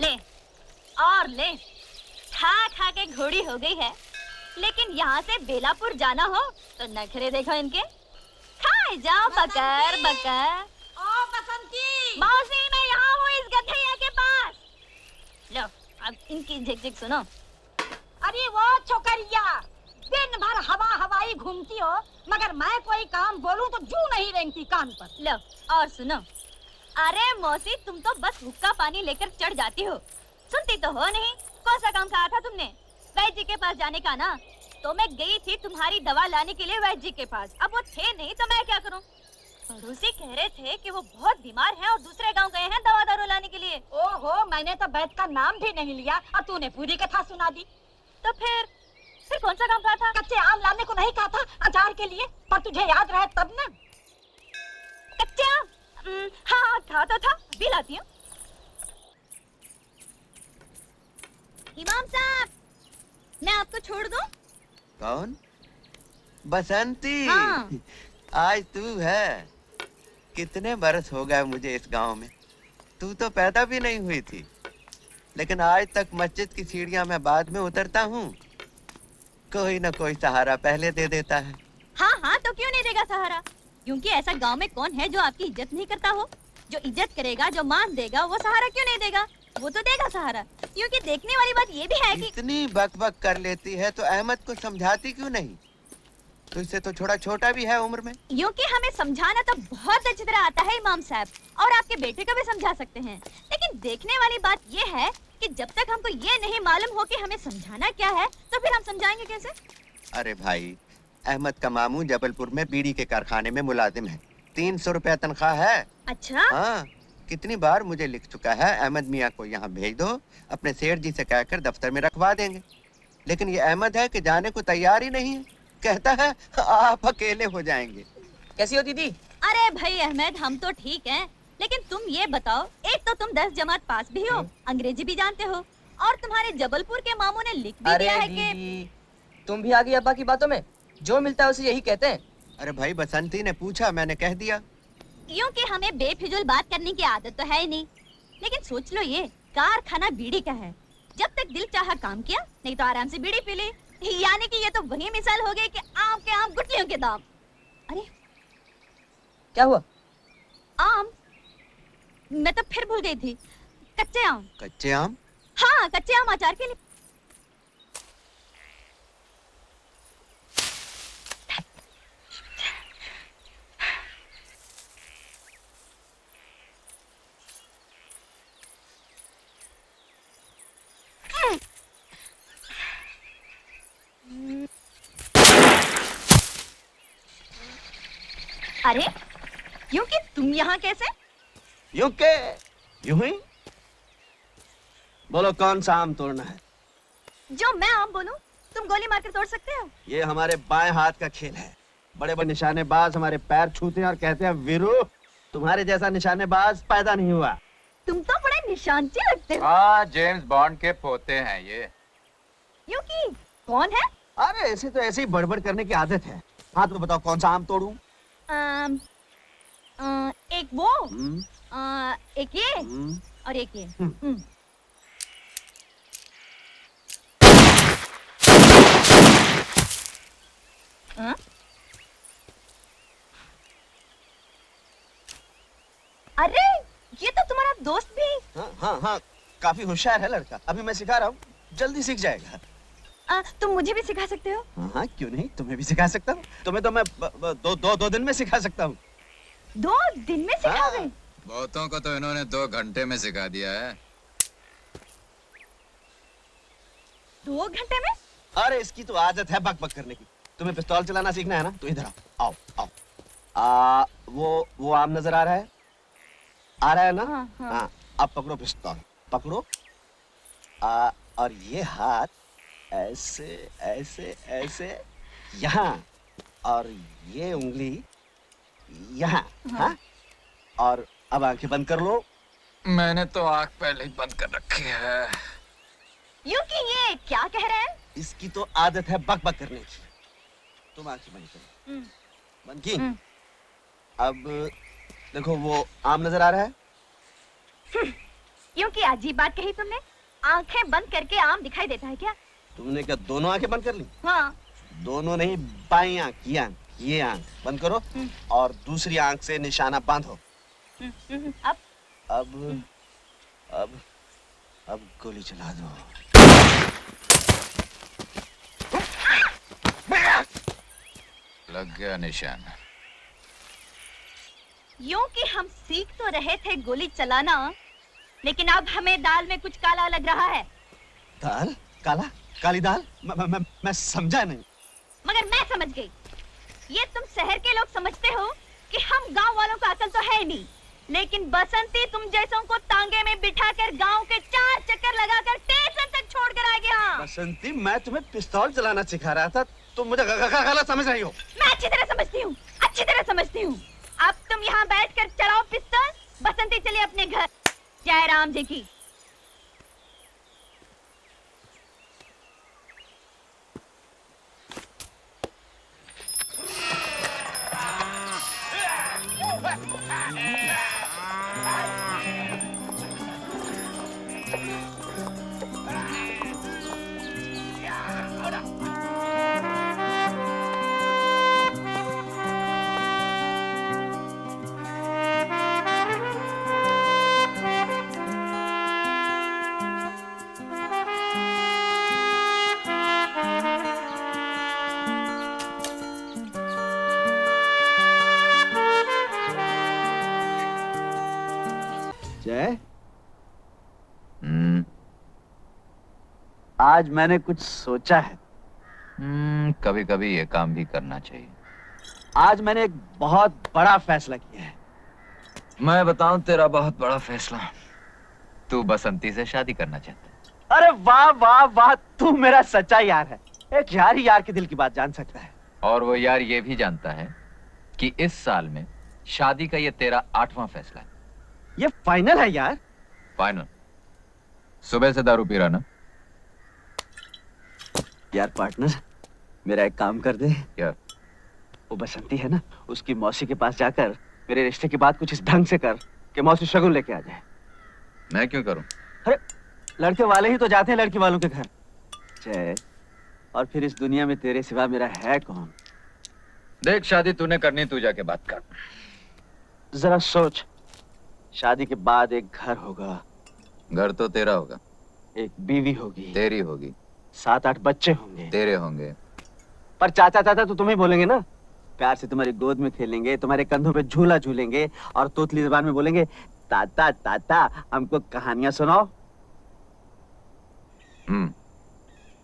ले और ले, खा खा के घोड़ी हो गई है, लेकिन यहाँ से बेलापुर जाना हो तो नखरे देखो इनके। खाए जाओ बकर बकर। ओ बसंती, मौसी मैं यहाँ हूँ इस गधैया के पास। लो अब इनकी झिक-झिक सुनो। अरे वो छोकरिया, दिन भर हवा हवाई घूमती हो, मगर मैं कोई काम बोलूं तो जू नहीं रेंगती कान पर। लो और सुनो। अरे मौसी तुम तो बस हुक्का पानी लेकर चढ़ जाती हो, सुनती तो हो नहीं। कौन सा काम कहा था तुमने? वैद्य जी के पास जाने का ना। तो मैं गई थी तुम्हारी दवा लाने के लिए वैद्य जी के पास, अब वो थे नहीं तो मैं क्या करूं? पड़ोसी कह रहे थे कि वो बहुत बीमार हैं और दूसरे गांव गए हैं दवा दारू लाने के लिए। ओहो, मैंने तो वैद्य का नाम भी नहीं लिया और तूने पूरी कथा सुना दी। तो फिर कौन सा काम कहा था? कच्चे आम लाने को नहीं कहा था अचार के लिए, पर तुझे याद रहे तब ना। कच्चे आम? हाँ था तो था, अभी लाती हूँ। इमाम साहब, मैं आपको छोड़ दूं? कौन? बसंती। हाँ। आज तू है। कितने बरस हो गए मुझे इस गांव में, तू तो पैदा भी नहीं हुई थी, लेकिन आज तक मस्जिद की सीढ़ियां मैं बाद में उतरता हूँ, कोई ना कोई सहारा पहले दे देता है। हाँ हाँ, तो क्यों नहीं देगा सहारा? क्योंकि ऐसा गांव में कौन है जो आपकी इज्जत नहीं करता हो? जो इज्जत करेगा, जो मान देगा, वो सहारा क्यों नहीं देगा? वो तो देगा सहारा। क्योंकि देखने वाली बात ये भी है कि इतनी बकबक कर लेती है तो अहमद को समझाती क्यों नहीं? तुझसे तो थोड़ा छोटा भी है उम्र में। क्योंकि हमें समझाना तो बहुत अच्छी तरह आता है इमाम साहब, और आपके बेटे को भी समझा सकते हैं। लेकिन देखने वाली बात ये है कि जब तक हमको ये नहीं मालूम हो कि हमें समझाना क्या है, तो फिर हम समझाएंगे कैसे? अरे भाई, अहमद का मामू जबलपुर में बीड़ी के कारखाने में मुलाजिम है, 300 रुपया तनख्वाह है। अच्छा? हाँ, कितनी बार मुझे लिख चुका है अहमद मियाँ को यहाँ भेज दो, अपने सेठ जी से कहकर दफ्तर में रखवा देंगे। लेकिन ये अहमद है कि जाने को तैयार ही नहीं है, कहता है आप अकेले हो जाएंगे। कैसी हो दीदी? अरे भाई अहमद, हम तो ठीक हैं, लेकिन तुम ये बताओ, एक तो तुम 10 जमात पास भी हो, अंग्रेजी भी जानते हो, और तुम्हारे जबलपुर के मामू ने लिख भी दिया है कि तुम भी आ गई अब्बा की बातों में। जो मिलता है उसे यही कहते हैं। अरे भाई, बसंती ने पूछा, मैंने कह दिया। क्योंकि हमें बेफिजूल बात करने की आदत तो है ही नहीं। लेकिन सोच लो, ये कारखाना बीड़ी का है, जब तक दिल चाहा काम किया, नहीं तो आराम से बीड़ी पी ली। यानी कि ये तो वही मिसाल हो गई कि आम के आम गुठलियों के दाम। अरे क्या हुआ? आम? मैं तो फिर भूल गई थी। कच्चे आम। कच्चे आम? हाँ, कच्चे आम अचार के लिए। अरे क्योंकि तुम यहाँ कैसे? यूं के यूं ही। बोलो कौन सा आम तोड़ना है? जो मैं आम बोलूं तुम गोली मारकर तोड़ सकते हो। ये हमारे बाएं हाथ का खेल है। बड़े बड़े निशानेबाज हमारे पैर छूते हैं और कहते हैं वीरू, तुम्हारे जैसा निशानेबाज पैदा नहीं हुआ। तुम तो बड़े निशानची लगते हो। हाँ, जेम्स बॉन्ड के पोते हैं ये। क्योंकि कौन है? अरे ऐसे तो ऐसे ही बड़बड़ करने की आदत है। हाँ तो बताओ कौन सा आम तोड़ूं? एक वो, एक ये और एक ये। अरे ये तो तुम्हारा दोस्त भी। हाँ हाँ हाँ, काफी होशियार है लड़का। अभी मैं सिखा रहा हूँ, जल्दी सीख जाएगा। तुम मुझे भी सिखा सकते हो? हाँ हाँ, क्यों नहीं, तुम्हें भी सिखा सकता हूँ। तुम्हें तो मैं दो दिन में सिखा सकता हूँ। 2 दिन में सिखाओगे? बहुतों को तो इन्होंने 2 घंटे में सिखा दिया है। 2 घंटे में? अरे इसकी तो आदत है बक बक करने की। तुम्हें पिस्तौल चलाना सीखना है ना, तो इधर आओ आओ आओ। वो आम नजर आ रहा है? आ रहा है ना? हाँ, हाँ। हाँ, अब पकड़ो पिस्तौल, पकड़ो। और ये हाथ ऐसे ऐसे ऐसे यहाँ, और ये उंगली यहाँ। हाँ। और अब आंखें बंद कर लो। मैंने तो आँख पहले ही बंद कर रखी है। क्योंकि ये क्या कह रहे हैं? इसकी तो आदत है बक बक करने की। तुम आंखें बंद करो। बंद की? अब देखो वो आम नजर आ रहा है? क्योंकि अजीब बात कही तुमने। आंखें बंद करके आम दिखाई देता है क्या? तुमने क्या दोनों आंखें बंद कर ली? हाँ। दोनों नहीं, बाई आंख, ये आंख बंद करो और दूसरी आंख से निशाना बांधो। अब अब गोली चला दो। लग गया निशान। यूं कि हम सीख तो रहे थे गोली चलाना, लेकिन अब हमें दाल में कुछ काला लग रहा है। दाल? काला? काली दाल? मैं समझा नहीं। मगर मैं समझ गई। ये तुम शहर के लोग समझते हो कि हम गांव वालों को अकल तो है नहीं, लेकिन बसंती तुम जैसों को तांगे में बिठाकर गांव के 4 चक्कर लगाकर स्टेशन तक छोड़कर आ गया। बसंती, मैं तुम्हें पिस्तौल चलाना सिखा रहा था, तुम मुझे गलत समझ रही हो। मैं अच्छी तरह समझती हूँ, अच्छी तरह समझती हूँ। अब तुम यहाँ बैठकर चलाओ पिस्तौल। बसंती चलिए अपने घर। जय राम जी की। जय, आज मैंने कुछ सोचा है। कभी कभी ये काम भी करना चाहिए। आज मैंने एक बहुत बड़ा फैसला किया है। मैं बताऊं तेरा बहुत बड़ा फैसला। तू बसंती से शादी करना चाहता है। अरे वाह वाह वाह, तू मेरा सच्चा यार है। एक यार ही यार के दिल की बात जान सकता है। और वो यार ये भी जानता है कि इस साल में शादी का ये तेरा 8वां फैसला है। ये फाइनल है यार? फाइनल। सुबह से दारू पी रहा ना? यार पार्टनर, मेरा एक काम कर दे। क्या? वो बसंती है ना, उसकी मौसी के पास जाकर मेरे रिश्ते की बात कुछ इस ढंग से कर कि मौसी शगुन लेके आ जाए। मैं क्यों करूं? अरे लड़के वाले ही तो जाते हैं लड़की वालों के घर। जय, और फिर इस दुनिया में तेरे सिवा मेरा है कौन? देख, शादी तूने करनी, तू जाके बात कर। जरा सोच, शादी के बाद एक घर होगा। घर तो तेरा होगा। एक बीवी होगी। तेरी होगी। 7-8 बच्चे होंगे। तेरे होंगे। पर चाचा चाचा तो तुम्हें बोलेंगे ना। प्यार से तुम्हारी गोद में खेलेंगे, तुम्हारे कंधों पे झूला झूलेंगे और तोतली जुबान में बोलेंगे, ताता ताता हमको कहानियां सुनाओ।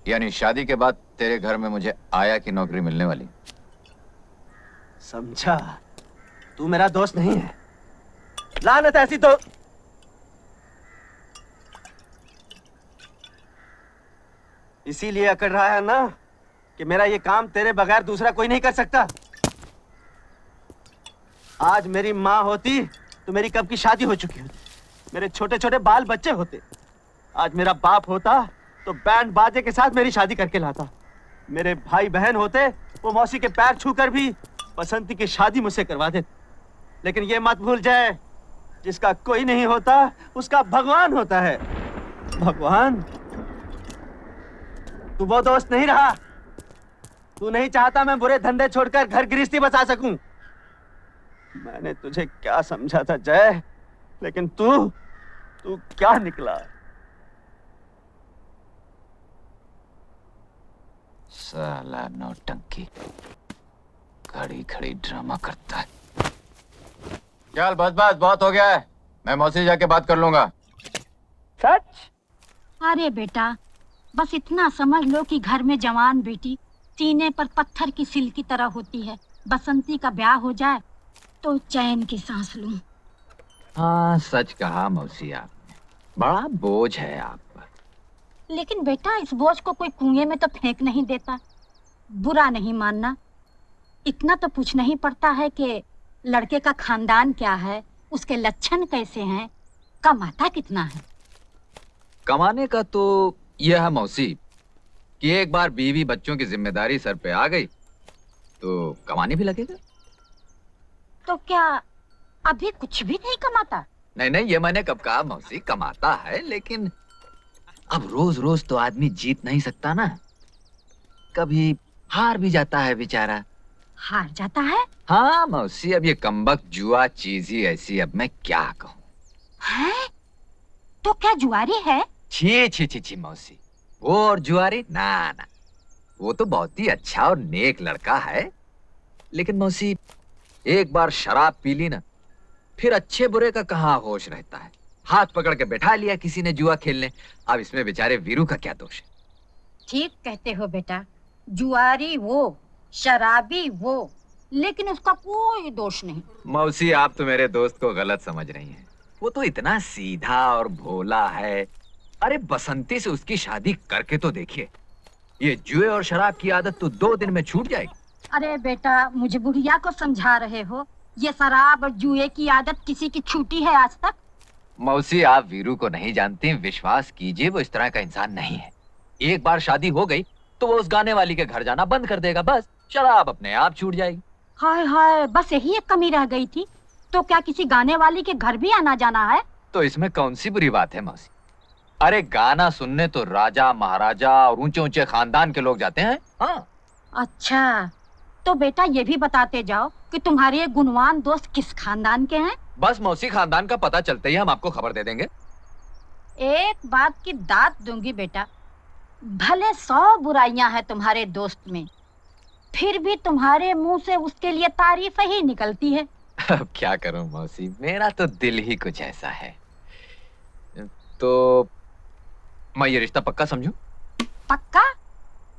यानी शादी के बाद तेरे घर में मुझे आया की नौकरी मिलने वाली। समझा? तू मेरा दोस्त नहीं है। लानत ऐसी तो इसीलिए अकड़ रहा है ना कि मेरा ये काम तेरे बगैर दूसरा कोई नहीं कर सकता। आज मेरी माँ होती तो मेरी कब की शादी हो चुकी होती, मेरे छोटे छोटे बाल बच्चे होते। आज मेरा बाप होता तो बैंड बाजे के साथ मेरी शादी करके लाता। मेरे भाई बहन होते, वो मौसी के पैर छूकर भी बसंती की शादी मुझसे करवा देते। लेकिन ये मत भूल जाए, जिसका कोई नहीं होता उसका भगवान होता है। भगवान? तू वो दोस्त नहीं रहा। तू नहीं चाहता मैं बुरे धंधे छोड़कर घर गृहस्थी बसा सकूं। मैंने तुझे क्या समझा था जय, लेकिन तू क्या निकला? साला नौटंकी, खड़ी खड़ी ड्रामा करता है। चल बस बस, बहुत हो गया है। मैं मौसी जाके बात कर लूंगा। सच? अरे बेटा, बस इतना समझ लो कि घर में जवान बेटी सीने पर पत्थर की सिल की तरह होती है। बसंती का ब्याह हो जाए तो चैन की सांस लूं। हाँ, सच कहा मौसी आपने। बड़ा बोझ है आप पर। लेकिन बेटा, इस बोझ को कोई कुएं में तो फेंक नहीं देता। बुरा नहीं मानना, इतना तो पूछना ही पड़ता है कि लड़के का खानदान क्या है, उसके लक्षण कैसे हैं, कमाता कितना है। कमाने का तो यह है मौसी कि एक बार बीवी बच्चों की जिम्मेदारी सर पे आ गई तो कमाने भी लगेगा। तो क्या अभी कुछ भी नहीं कमाता? नहीं नहीं, ये मैंने कब कहा मौसी, कमाता है, लेकिन अब रोज रोज तो आदमी जीत नहीं सकता ना, कभी हार भी जाता है बेचारा। हार जाता है? हाँ मौसी, अब ये कमबख्त जुआ चीज ही ऐसी, अब मैं क्या कहूँ। हैं? तो क्या जुआरी है? छी छी छी छी मौसी, वो और जुआरी ना ना, वो तो बहुत ही अच्छा और नेक लड़का है, लेकिन मौसी एक बार शराब पी ली ना, फिर अच्छे बुरे का कहाँ होश रहता है। हाथ पकड़ के बैठा लिया किसी ने जुआ खेलने, अब इसमें बेचारे वीरू का क्या दोष है। ठीक कहते हो बेटा, जुआरी वो, शराबी वो, लेकिन उसका कोई दोष नहीं। मौसी आप तो मेरे दोस्त को गलत समझ रही हैं, वो तो इतना सीधा और भोला है। अरे बसंती से उसकी शादी करके तो देखिए, ये जुए और शराब की आदत तो 2 दिन में छूट जाएगी। अरे बेटा, मुझे बुढ़िया को समझा रहे हो? ये शराब और जुए की आदत किसी की छूटी है आज तक? मौसी आप वीरू को नहीं जानती, विश्वास कीजिए वो इस तरह का इंसान नहीं है। एक बार शादी हो गई तो वो उस गाने वाली के घर जाना बंद कर देगा, बस शराब अपने आप छूट जाएगी। हाय हाय, बस यही एक कमी रह गई थी। तो क्या किसी गाने वाली के घर भी आना जाना है? तो इसमें कौन सी बुरी बात है मौसी? अरे गाना सुनने तो राजा महाराजा और ऊंचे ऊंचे खानदान के लोग जाते हैं। हाँ। अच्छा, तो बेटा ये भी बताते जाओ कि तुम्हारे ये गुणवान दोस्त किस खानदान के हैं? बस मौसी, खानदान का पता चलते ही हम आपको खबर दे देंगे। एक बात की दात दूंगी बेटा, भले 100 बुराइयां हैं तुम्हारे दोस्त में, फिर भी तुम्हारे मुंह से उसके लिए तारीफ ही निकलती है। अब क्या करूं मौसी, मेरा तो दिल ही कुछ ऐसा है। तो मैं ये रिश्ता पक्का समझूं? पक्का?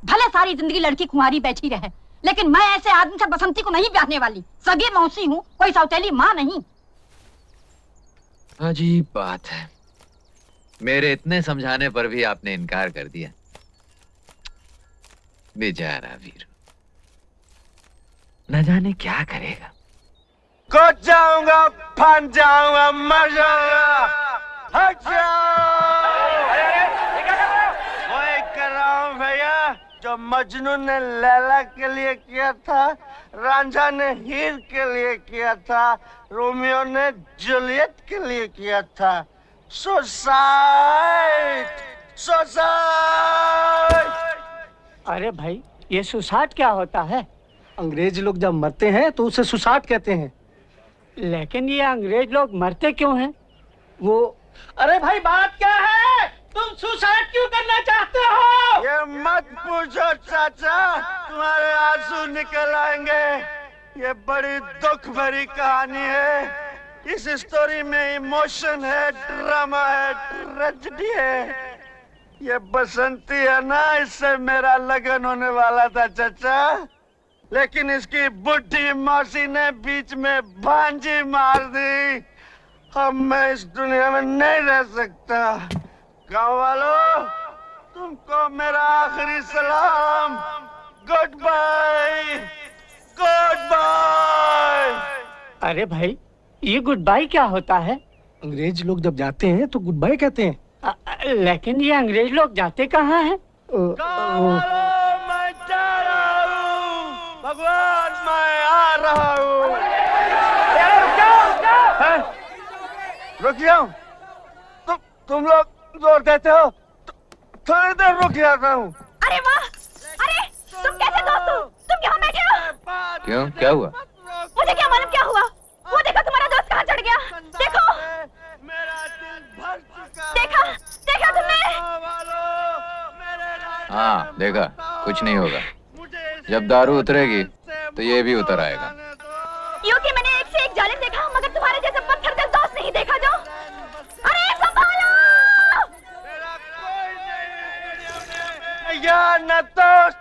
भले सारी जिंदगी लड़की कुंवारी बैठी रहे, लेकिन मैं ऐसे आदमी से बसंती को नहीं ब्याहने वाली। सगी मौसी हूँ, कोई सौतेली माँ नहीं। अजीब बात है, मेरे इतने समझाने पर भी आपने इनकार कर दिया। बेचारा वीरू, न जाने क्या करेगा। कूद जाऊंगा, फन जाऊंगा, मर जाऊंगा, हट जाओ। वही कर रहा हूँ भैया जो मजनू ने लैला के लिए किया था, रांझा ने हीर के लिए किया था, रोमियो ने जूलियट के लिए किया था। Suicide, suicide. अरे भाई, ये सुसाइड क्या होता है? अंग्रेज लोग जब मरते हैं तो उसे सुसाइड कहते हैं। लेकिन ये अंग्रेज लोग मरते क्यों हैं? वो अरे भाई, बात क्या है? तुम सुसाइड क्यों करना चाहते हो? ये मत पूछो चाचा, तुम्हारे आंसू निकल आएंगे। ये बड़ी दुख भरी कहानी है। इस स्टोरी में इमोशन है, ड्रामा है, ट्रेजेडी है। ये बसंती है ना, इससे मेरा लगन होने वाला था चाचा, लेकिन इसकी बुढ़ी मौसी ने बीच में भांजी मार दी। अब मैं इस दुनिया में नहीं रह सकता। गाँव वालों, तुमको मेरा आखिरी सलाम। Good bye, good bye. अरे भाई, ये गुड बाय क्या होता है? अंग्रेज लोग जब जाते हैं तो गुड बाय कहते हैं। लेकिन ये अंग्रेज लोग जाते कहाँ हैं? गाँव वालों, मैं जा रहा हूँ। भगवान, मैं आ रहा हूँ। रुक जाओ। तुम लोग जोर देते हो, थोड़ी देर रुक जाता हूँ। अरे वाह, अरे तुम कैसे दोस्त हो? तुम यहाँ बैठे हो? क्यों, क्या हुआ? मुझे क्या मालूम क्या हुआ? वो देखो तुम्हारा दोस्त कहाँ चढ़ गया। देखो, मेरा दिल भर चुका। देखा, देखा तुमने? हाँ देखा, कुछ नहीं होगा। जब दारू उतरेगी तो ये भी उतर आएगा। यूं कि मैंने एक से एक जालिम देखा, मगर तुम्हारे जैसे पत्थर दिल दोस्त नहीं देखा जो। अरे संभालो! या न दोस्त,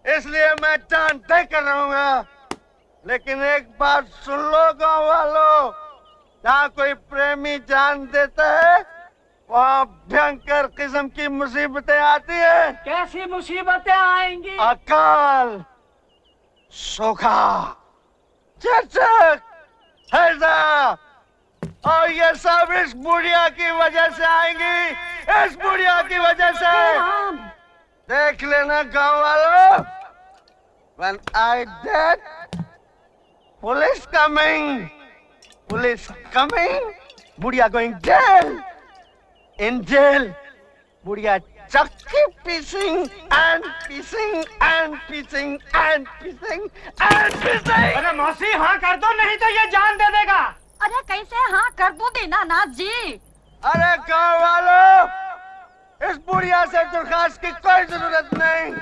इसलिए मैं जान तय कर रहूंगा। लेकिन एक बात सुन लो गाँव वालों, जहाँ कोई प्रेमी जान देता है, वहाँ भयंकर किस्म की मुसीबतें आती है। कैसी मुसीबतें आएंगी? अकाल, सूखा, चचक, हैजा, और ये सब इस बुढ़िया की वजह से आएंगी। इस बुढ़िया की वजह से। देख लेना गाँव वालों, when I dead, police coming, police coming, बुढ़िया गोइंग जेल इन जेल बुढ़िया चक्की पीसिंग एंड पीसिंग एंड पीसिंग एंड पीसिंग एंड पीसिंग। अरे मौसी हाँ कर दो, नहीं तो ये जान दे देगा। अरे कैसे हाँ कर दो दीनानाथ जी। अरे गाँव वालों, इस बुढ़िया से दरखास्त की कोई जरूरत नहीं।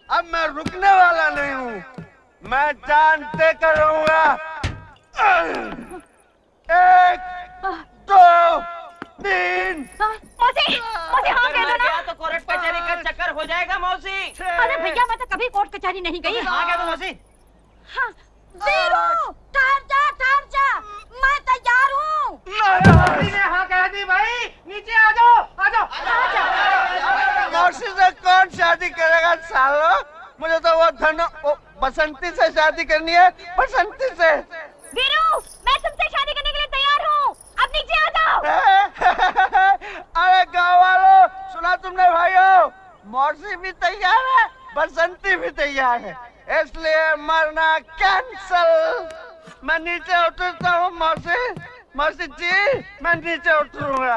अब मैं रुकने वाला नहीं हूँ, मैं जान दे कर रहूंगा। 1 2 3। मौसी मौसी हाँ कह दो ना। तो कोर्ट कचहरी का चक्कर हो जाएगा मौसी। अरे भैया मैं तो कभी कोर्ट कचहरी नहीं गई। हाँ कह दो मौसी। हाँ, वीरू ठहर जा मैं तैयार हूँ। मौसी ने हाँ कह दी भाई, नीचे आ जाओ आ जाओ। मौसी से कौन शादी करेगा सालो? मुझे तो वो बसंती से शादी करनी है, बसंती से। वीरू मैं तुमसे शादी करने के लिए तैयार हूँ, अब नीचे आ जाओ। अरे गाँव वालों, सुना तुमने भाइयों? मौसी भी तैयार है, बसंती भी तैयार है, इसलिए मरना कैंसल। मैं नीचे उतरता हूँ मौसी। मौसी जी मैं नीचे उतरूंगा।